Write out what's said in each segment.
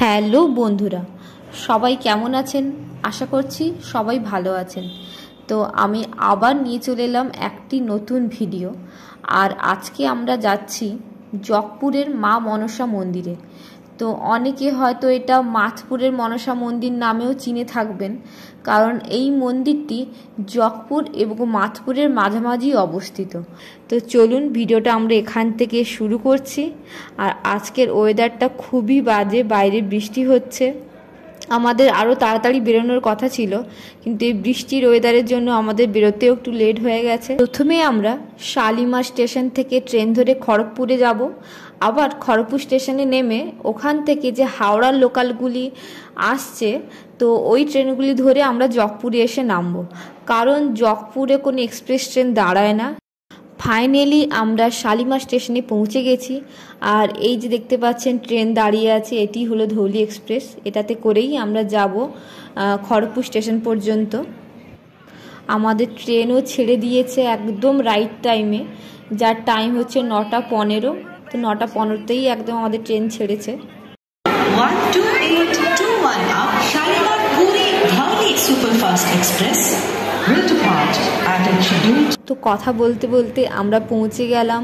Hello বন্ধুরা, সবাই কেমন আছেন? আশা করছি সবাই ভালো আছেন। তো আমি আবার নিয়ে চলে এলাম একটি নতুন ভিডিও। আর আজকে আমরা যাচ্ছি জকপুরের মা মনসা মন্দিরে। তো অনেকে হয়তো এটা মাথপুরের মনসা মন্দির নামেও চিনে থাকবেন, কারণ এই মন্দিরটি জকপুর এবং মাথপুরের মাঝামাঝি অবস্থিত। তো চলুন ভিডিওটা আমরা এখান থেকে শুরু করছি। আর আজকের ওয়েদারটা খুবই বাজে, বাইরে বৃষ্টি হচ্ছে। আমাদের আরও তাড়াতাড়ি বেরোনোর কথা ছিল, কিন্তু এই বৃষ্টির ওয়েদারের জন্য আমাদের বেরোতেও একটু লেট হয়ে গেছে। প্রথমে আমরা শালিমার স্টেশন থেকে ট্রেন ধরে খড়গপুরে যাব। আবার খড়গপুর স্টেশনে নেমে ওখান থেকে যে হাওড়ার লোকালগুলি আসছে, তো ওই ট্রেনগুলি ধরে আমরা জকপুরে এসে নামবো, কারণ জকপুরে কোনো এক্সপ্রেস ট্রেন দাঁড়ায় না। ফাইনালি আমরা শালিমার স্টেশনে পৌঁছে গেছি। আর এই যে দেখতে পাচ্ছেন ট্রেন দাঁড়িয়ে আছে, এটি হলো ধৌলি এক্সপ্রেস। এটাতে করেই আমরা যাব খড়গপুর স্টেশন পর্যন্ত। আমাদের ট্রেনও ছেড়ে দিয়েছে একদম রাইট টাইমে, যার টাইম হচ্ছে 9:15। তো 9:15তেই একদম আমাদের ট্রেন ছেড়েছে। 12821 up Shalimar Puri Dhauli Superfast Express will depart at its scheduled. তো কথা বলতে বলতে আমরা পৌঁছে গেলাম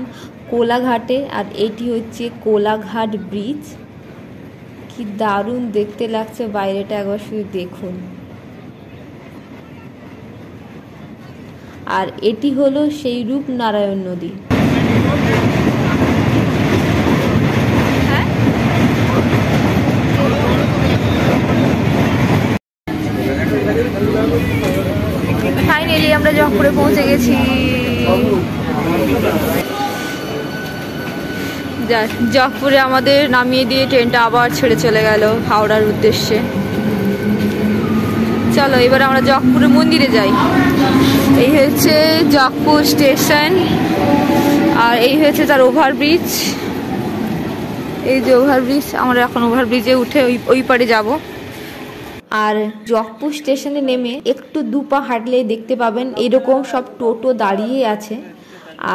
কোলাঘাটে। আর এটি হচ্ছে কোলাঘাট ব্রিজ। কি দারুণ দেখতে লাগছে বাইরেটা, একবার শুধু দেখুন। আর এটি হলো সেই রূপনারায়ণ নদী। ফাইনালি আমরা জকপুরে পৌঁছে গেছি। জকপুরে আমাদের নামিয়ে দিয়ে ট্রেনটা আবার ছেড়ে চলে গেল হাওড়ার উদ্দেশ্যে। চলো এবার আমরা জকপুরের মন্দিরে যাই। এই হচ্ছে জকপুর স্টেশন, আর এই হচ্ছে তার ওভারব্রিজ। এই যে ওভারব্রিজ, আমরা এখন ওভারব্রিজে উঠে ওই পারে যাব। আর জকপুর স্টেশনে নেমে একটু দুপা হাঁটলেই দেখতে পাবেন এরকম সব টোটো দাঁড়িয়ে আছে।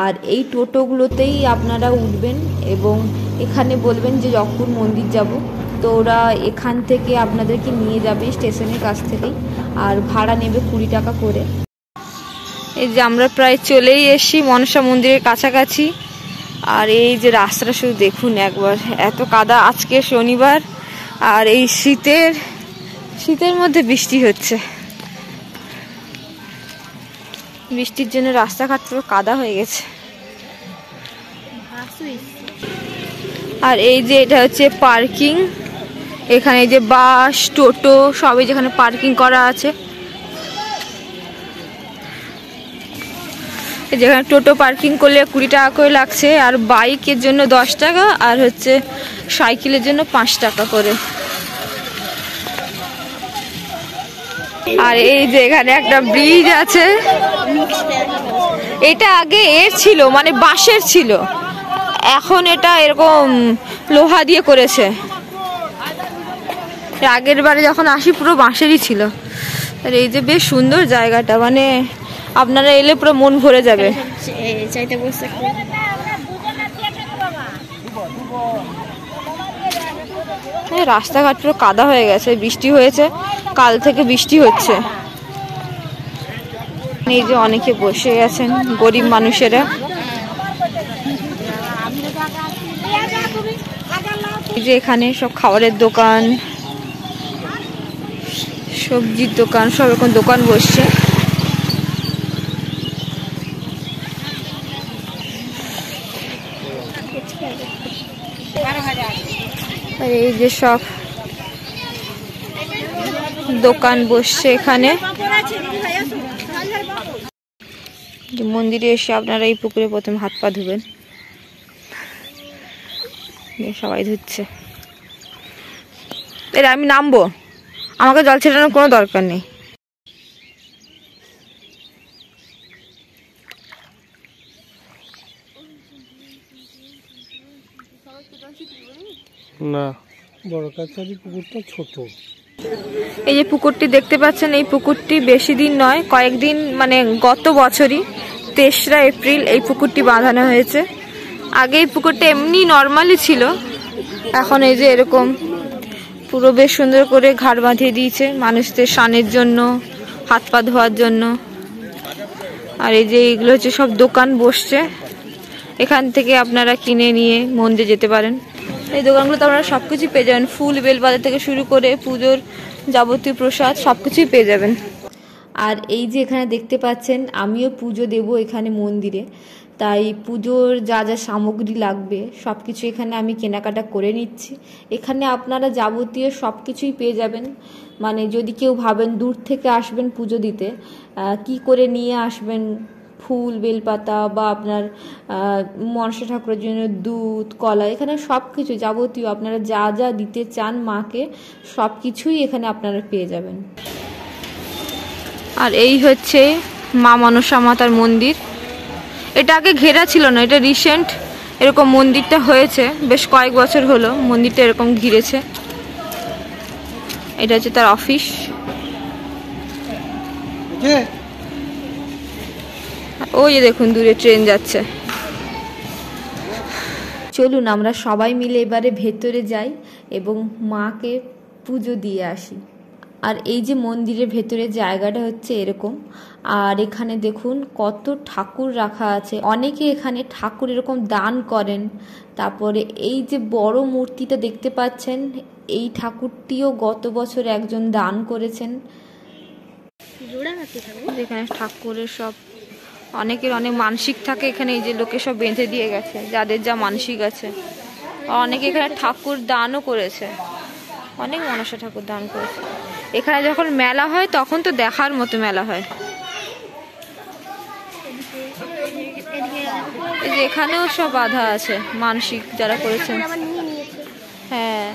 আর এই টোটোগুলোতেই আপনারা উঠবেন এবং এখানে বলবেন যে জকপুর মন্দির যাব, তো ওরা এখান থেকে আপনাদেরকে নিয়ে যাবে স্টেশনের কাছ থেকেই। আর ভাড়া নেবে 20 টাকা করে। এই যে আমরা প্রায় চলেই এসেছি মনসা মন্দিরের কাছাকাছি। আর এই যে রাস্তাটা শুধু দেখুন একবার, এত কাদা। আজকে শনিবার, আর এই শীতের মধ্যে বৃষ্টি হচ্ছে। বৃষ্টির জন্য রাস্তাঘাট পুরো কাদা হয়ে গেছে। আর এই যে এটা হচ্ছে পার্কিং। এখানে যে বাস, টোটো সবই যেখানে পার্কিং করা আছে। যেখানে টোটো পার্কিং করলে 20 টাকা করে লাগছে, আর বাইকের জন্য 10 টাকা, আর হচ্ছে সাইকেলের জন্য 5 টাকা করে। আর এই যে এখানে একটা ব্রিজ আছে। এটা আগে এর ছিল, মানে বাঁশের ছিল, এখন এটা এরকম লোহা দিয়ে করেছে। আগের বারে যখন আসি পুরো বাঁশেরই ছিল। আর এই যে বেশ সুন্দর জায়গাটা, মানে আপনারা এলে পুরো মন ভরে যাবে। রাস্তাঘাট পুরো কাদা হয়ে গেছে, বৃষ্টি হয়েছে, কাল থেকে বৃষ্টি হচ্ছে। এই যে অনেকে বসে আছেন, গরিব মানুষেরা। এই যে এখানে সব খাবারের দোকান, সবজির দোকান, সব রকম দোকান বসছে। আর এই যে সব দোকান বসছে এখানে। মন্দিরে এসে আপনারা এই পুকুরে প্রথমে হাত পা ধুবেন। সবাই ধুচ্ছে। এর আমি নামবো, আমাকে জল ছেটানোর কোনো দরকার নেই। না, বড় কাছারি পুকুরটা ছোট। এই যে পুকুরটি দেখতে পাচ্ছেন, এই পুকুরটি বেশি দিন নয়, কয়েকদিন, মানে গত বছরই 3রা এপ্রিল এই পুকুরটি বাঁধানো হয়েছে। আগে এই পুকুরটা এমনি নর্মালি ছিল, এখন এই যে এরকম পুরো বেশ সুন্দর করে ঘাট বাঁধিয়ে দিয়েছে মানুষদের স্নানের জন্য, হাত পা ধোয়ার জন্য। আর এই যে এগুলো হচ্ছে সব দোকান বসছে, এখান থেকে আপনারা কিনে নিয়ে মন্দিরে যেতে পারেন। এই দোকানগুলোতে আপনারা সবকিছু পেয়ে যাবেন, ফুল বেলপাতা থেকে শুরু করে পুজোর যাবতীয় প্রসাদ সবকিছুই পেয়ে যাবেন। আর এই যে এখানে দেখতে পাচ্ছেন, আমিও পুজো দেব এখানে মন্দিরে, তাই পুজোর যা যা সামগ্রী লাগবে সব কিছু এখানে আমি কেনাকাটা করে নিচ্ছি। এখানে আপনারা যাবতীয় সব কিছুই পেয়ে যাবেন। মানে যদি কেউ ভাবেন দূর থেকে আসবেন পুজো দিতে, কি করে নিয়ে আসবেন ফুল বেলপাতা বা আপনার মনসা ঠাকুরের জন্য দুধ কলা, এখানে সব কিছু যাবতীয় আপনারা যা যা দিতে চান মাকে সব কিছুই এখানে আপনারা পেয়ে যাবেন। আর এই হচ্ছে মা মনসা মাতার মন্দির। এটা আগে ঘেরা ছিল না, এটা রিসেন্ট এরকম মন্দিরটা হয়েছে, বেশ কয়েক বছর হলো মন্দিরটা এরকম ঘিরেছে। এটা হচ্ছে তার অফিস। ওই যে দেখুন দূরে ট্রেন যাচ্ছে। চলুন আমরা সবাই মিলে এবারে ভেতরে যাই এবং মাকে পুজো দিয়ে আসি। আর এই যে মন্দিরের ভেতরে জায়গাটা হচ্ছে এরকম, আর এখানে দেখুন কত ঠাকুর রাখা আছে। অনেকে এখানে ঠাকুর এরকম দান করেন। তারপরে এই যে বড় মূর্তিটা দেখতে পাচ্ছেন, এই ঠাকুরটিও গত বছর একজন দান করেছেন। এখানে ঠাকুরের সব অনেকের অনেক মানসিক থাকে, এখানে এই যে লোকে সব বেঁধে দিয়ে গেছে যাদের যা মানসিক আছে। অনেকে এখানে ঠাকুর দানও করেছে, অনেক মনসা ঠাকুর দান করেছে। এখানে যখন মেলা হয় তখন তো দেখার মতো মেলা হয়। এই যে এখানেও সব বাধা আছে মানসিক যারা করেছেন। হ্যাঁ,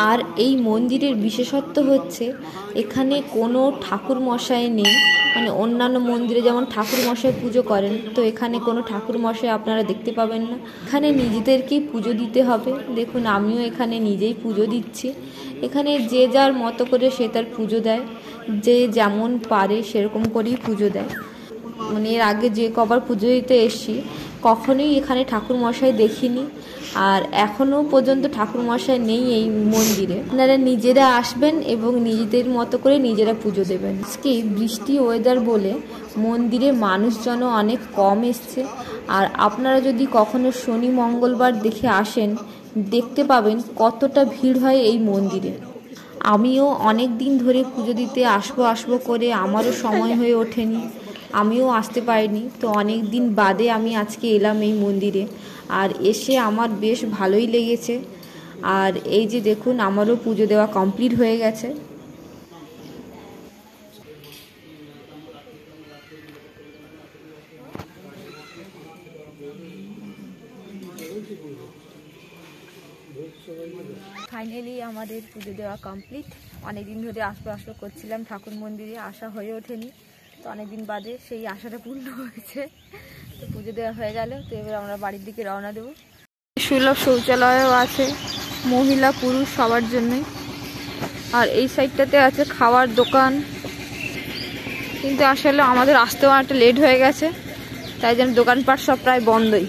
আর এই মন্দিরের বিশেষত্ব হচ্ছে এখানে কোনো ঠাকুর মশাই নেই। মানে অন্যান্য মন্দিরে যেমন ঠাকুর মশাই পুজো করেন, তো এখানে কোনো ঠাকুর মশাই আপনারা দেখতে পাবেন না। এখানে নিজেদেরকেই পুজো দিতে হবে। দেখুন আমিও এখানে নিজেই পুজো দিচ্ছি। এখানে যে যার মতো করে সে তার পুজো দেয়, যে যেমন পারে সেরকম করেই পুজো দেয়। মানে এর আগে যে কবার পুজো দিতে এসছি কখনোই এখানে ঠাকুর মশাই দেখিনি, আর এখনো পর্যন্ত ঠাকুর মশাই নেই এই মন্দিরে। আপনারা নিজেরা আসবেন এবং নিজেদের মতো করে নিজেরা পুজো দেবেন। আজকে বৃষ্টি ওয়েদার বলে মন্দিরে মানুষজনও অনেক কম এসছে। আর আপনারা যদি কখনো শনি মঙ্গলবার দেখে আসেন, দেখতে পাবেন কতটা ভিড় হয় এই মন্দিরে। আমিও অনেক দিন ধরে পুজো দিতে আসবো করে আমারও সময় হয়ে ওঠেনি, আমিও আসতে পারিনি। তো অনেক দিন বাদে আমি আজকে এলাম এই মন্দিরে, আর এসে আমার বেশ ভালোই লেগেছে। আর এই যে দেখুন আমারও পুজো দেওয়া কমপ্লিট হয়ে গেছে। ফাইনালি আমাদের পুজো দেওয়া কমপ্লিট। অনেকদিন ধরে আসবো করছিলাম ঠাকুর মন্দিরে, আসা হয়ে ওঠেনি, তো অনেকদিন বাদে সেই আশাটা পূর্ণ হয়েছে। তো পুজো দেওয়া হয়ে গেল, তো এবার আমরা বাড়ির দিকে রওনা দেবো। সুলভ শৌচালয়ও আছে মহিলা পুরুষ সবার জন্যই। আর এই সাইডটাতে আছে খাওয়ার দোকান, কিন্তু আসলে আমাদের আসতেও একটা লেট হয়ে গেছে, তাই জন্য দোকানপাট সব প্রায় বন্ধই।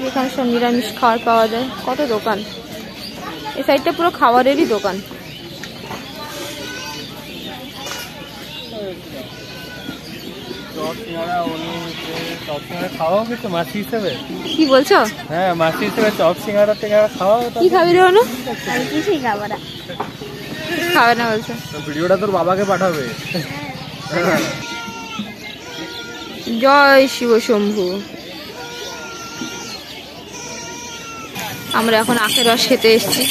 এখানে সব নিরামিষ খাবার পাওয়া যায়, কত দোকান। এই সাইডটা পুরো খাবারেরই দোকান। কি বলছো? হ্যাঁ, মাসি হিসেবে চপ সিঙ্গারা টিঙ্গারা খাওয়া। কি খাবি রে অনু? আমি কিছুই খাবো না। খাবে না বলছো? ভিডিওটা তোর বাবাকে পাঠাবে। জয় শিব শম্ভু। আমরা এখন আখের রস খেতে এসেছি।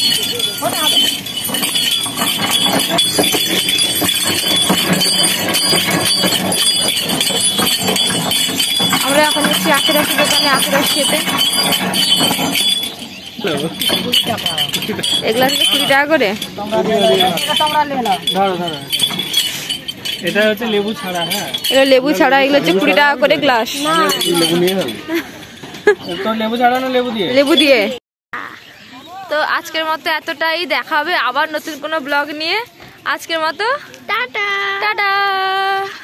আমরা এখন এসেছি আখের রসের দোকানে আখের রস খেতে। এগুলা 20 টাকা করে। এটা হচ্ছে লেবু ছাড়া। হ্যাঁ, এটা লেবু ছাড়া, এগুলো হচ্ছে 20 টাকা করে গ্লাস। লেবু নিয়ে তো লেবু ছাড়া না লেবু দিয়ে? লেবু দিয়ে। তো আজকের মতো এতটাই, দেখা হবে আবার নতুন কোনো ব্লগ নিয়ে। আজকের মতো টাটা টাটা।